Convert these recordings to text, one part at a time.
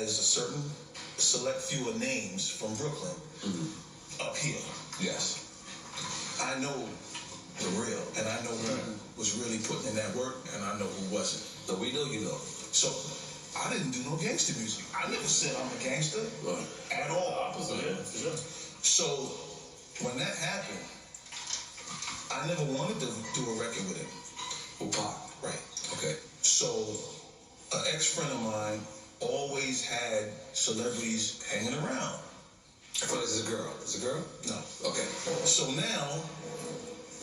has a certain select few of names from Brooklyn up here. Yes. I know the real, and I know who was really putting in that work, and I know who wasn't. So we know you know. So I didn't do no gangster music. I never said I'm a gangster at all. So when that happened, I never wanted to do a record with him. With Pac. Right. Okay. So an ex-friend of mine always had celebrities hanging around. But it's a girl. It's a girl? No. Okay. So now,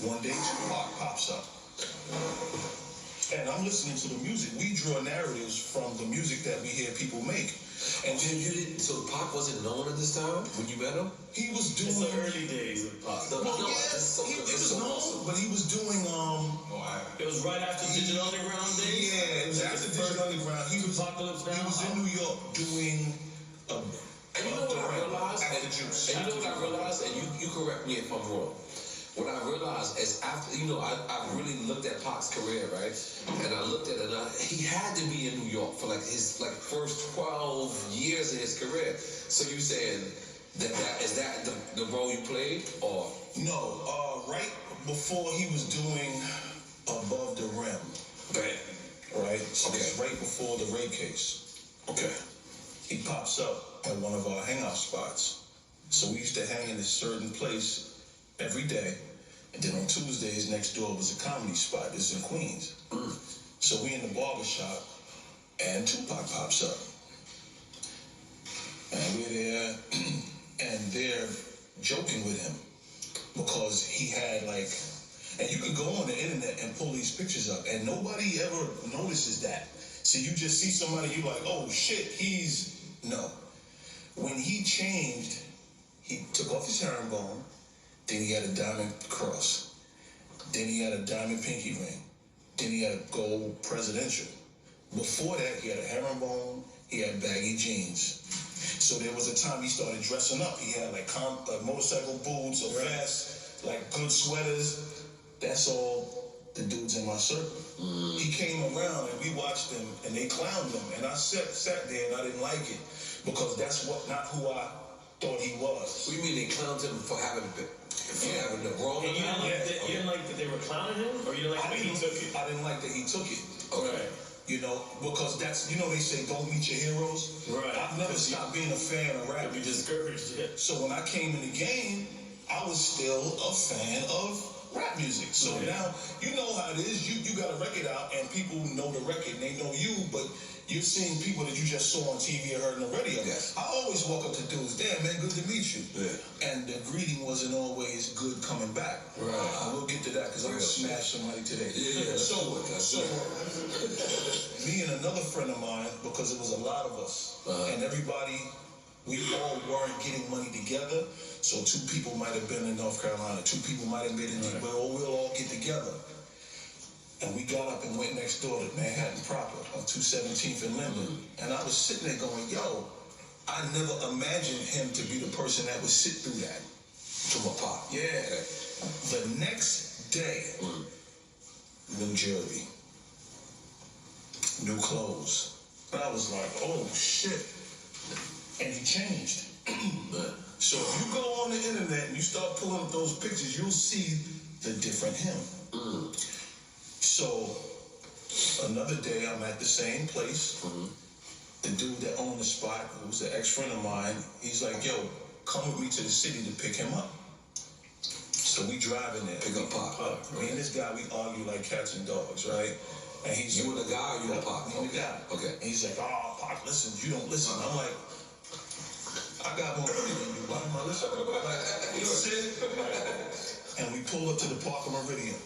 one day Pac pops up. And I'm listening to the music. We draw narratives from the music that we hear people make. And then So Pac wasn't known at this time when you met him? he was doing It's the early days of Pac. Well, yes, it was known, but he was doing It was right after Digital Underground days. Yeah, it was after Digital Underground. He was in New York doing And you know what I realized? After Juice. And you know what I realized? And you correct me if I'm wrong. What I realized is after, I really looked at Pac's career, right? And I looked at it, he had to be in New York for his first 12 years of his career. So you saying is that the role you played, or? No, right before he was doing Above the Rim. Okay. Right? So it's right before the rape case. Okay. He pops up at one of our hangout spots. So we used to hang in a certain place every day. And then on Tuesdays, next door was a comedy spot. This is in Queens. So we in the barber shop, and Tupac pops up. And we're there, and they're joking with him because he had and you can go on the internet and pull these pictures up, and nobody ever notices that. So you just see somebody, you're like, oh shit, no. When he changed, he took off his herringbone, then he had a diamond cross, then he had a diamond pinky ring, then he had a gold presidential. Before that, he had a herringbone, he had baggy jeans. So there was a time he started dressing up. He had motorcycle boots, a vest, good sweaters. That's all the dudes in my circle. He came around and we watched him and they clowned him. And I sat there and I didn't like it because that's not who I thought he was. What do you mean they clowned him for having the wrong? And you didn't like that they were clowning him, or you didn't like that he took it? I didn't like that he took it. Okay. Because that's, they say don't meet your heroes. Right. I've never stopped being a fan of rap. You discouraged it. So when I came in the game, I was still a fan of rap music. So now, you know how it is. You got a record out and people know the record and they know you, but you're seeing people that you just saw on TV or heard on the radio. Yes. I always walk up to dudes, damn man, good to meet you. Yeah. And the greeting wasn't always good coming back. Right. We'll get to that because I'm going to smash somebody today. Yeah. So me and another friend of mine, because it was a lot of us, and everybody, we all weren't getting money together. So 2 people might have been in North Carolina, 2 people might have been in we'll all get together. And we got up and went next door to Manhattan proper on 217th and Linden. And I was sitting there going, yo, I never imagined him to be the person that would sit through that. To my Pac. Yeah. The next day, new jewelry, new clothes. And I was like, oh shit. And he changed. So if you go on the internet and you start pulling up those pictures, you'll see the different him. So another day I'm at the same place. The dude that owned the spot, who's an ex-friend of mine, he's like, yo, come with me to the city to pick him up. So we driving there. Pick up Pac. Me and this guy, we argue like cats and dogs, right? And he's You and the guy or you and Pac? Me and the guy. Okay. And he's like, oh, Pac, listen, you don't listen. I'm like, I got more money than you. Why am I listening? You know what I'm saying? And we pull up to the Park Meridian.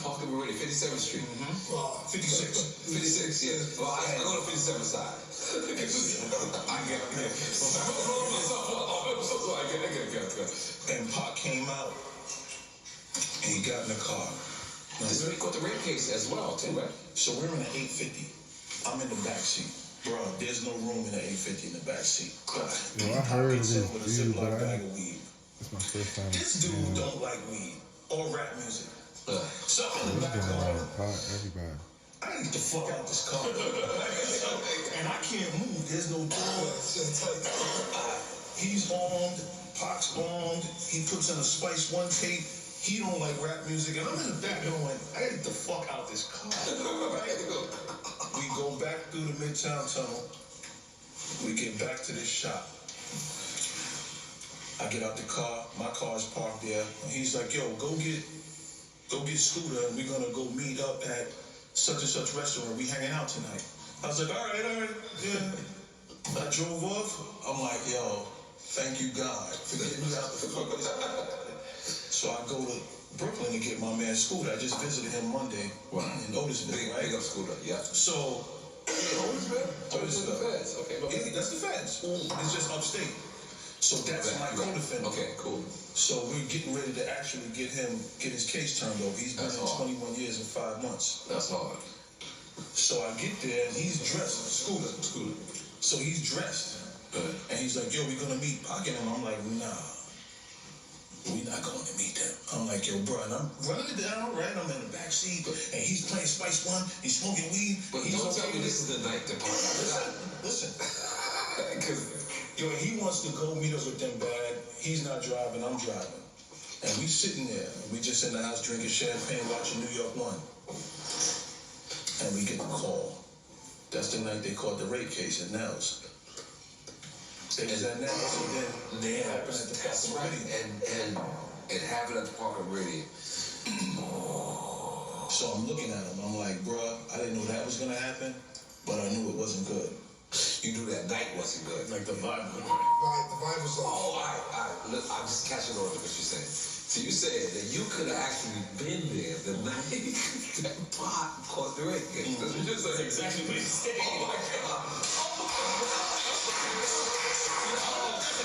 Park Meridian, 57th Street. 56. 56, yeah. Well, I go to 57th side. I get it. And Pac came out, and he got in the car. This is when he caught the rape case as well, too, right? So we're in an 850. I'm in the back seat. Bro, there's no room in the 850 in the back seat. Yo, I heard this with a dude, but Ziploc bag of weed. it's my first time. This dude don't like weed or rap music. So I'm in the He's back getting a lot car. of pot, everybody. I gotta get the fuck out this car. And I can't move. There's no door. He's armed. Pac's armed. He puts in a Spice One tape. He don't like rap music, and I'm in the back going, I gotta get the fuck out this car. Right? We go back through the Midtown Tunnel. We get back to this shop. I get out the car. My car's parked there. He's like, yo, go get Scooter, and we're gonna go meet up at such and such restaurant. We hanging out tonight. I was like, all right, yeah. I drove off. I'm like, yo, thank you God for getting me out the fuck. So I go to Brooklyn to get my man Scooter. I just visited him Monday in Otisville, right? Big up Scooter, yeah. So, Otisville. Okay, Yeah, that's the feds. It's just upstate. So that's my co-defendant. Okay, cool. So we're getting ready to actually get his case turned over. He's been in 21 years and 5 months. That's hard. So I get there and he's dressed, Scooter. So he's dressed. Good. And he's like, yo, we gonna meet Pac and him. I'm like, nah. We not going to meet them. I'm like, yo, bro, and I'm running it down, right? I'm in the back seat, and he's playing Spice One. He's smoking weed. But he's don't tell me this is the night to party. Listen. Because yo, he wants to go meet up with them bad. He's not driving. I'm driving. And we sitting there. And we just in the house drinking champagne, watching New York 1. And we get the call. That's the night they caught the rape case in Nels. They was at Nels, and then it happened at the that's Park right. Meridian. And it happened at the Park Meridian. So I'm looking at him. I'm like, bruh, I didn't know that was gonna happen, but I knew it wasn't good. You knew that night wasn't good. Like the vibe. Right, the vibe was off. Oh, all right. Look, I'm just catching on to what you're saying. So you said that you could have actually been there the night that Pot caught the rape case. That's what you're saying. That's exactly what he's saying. Oh my God.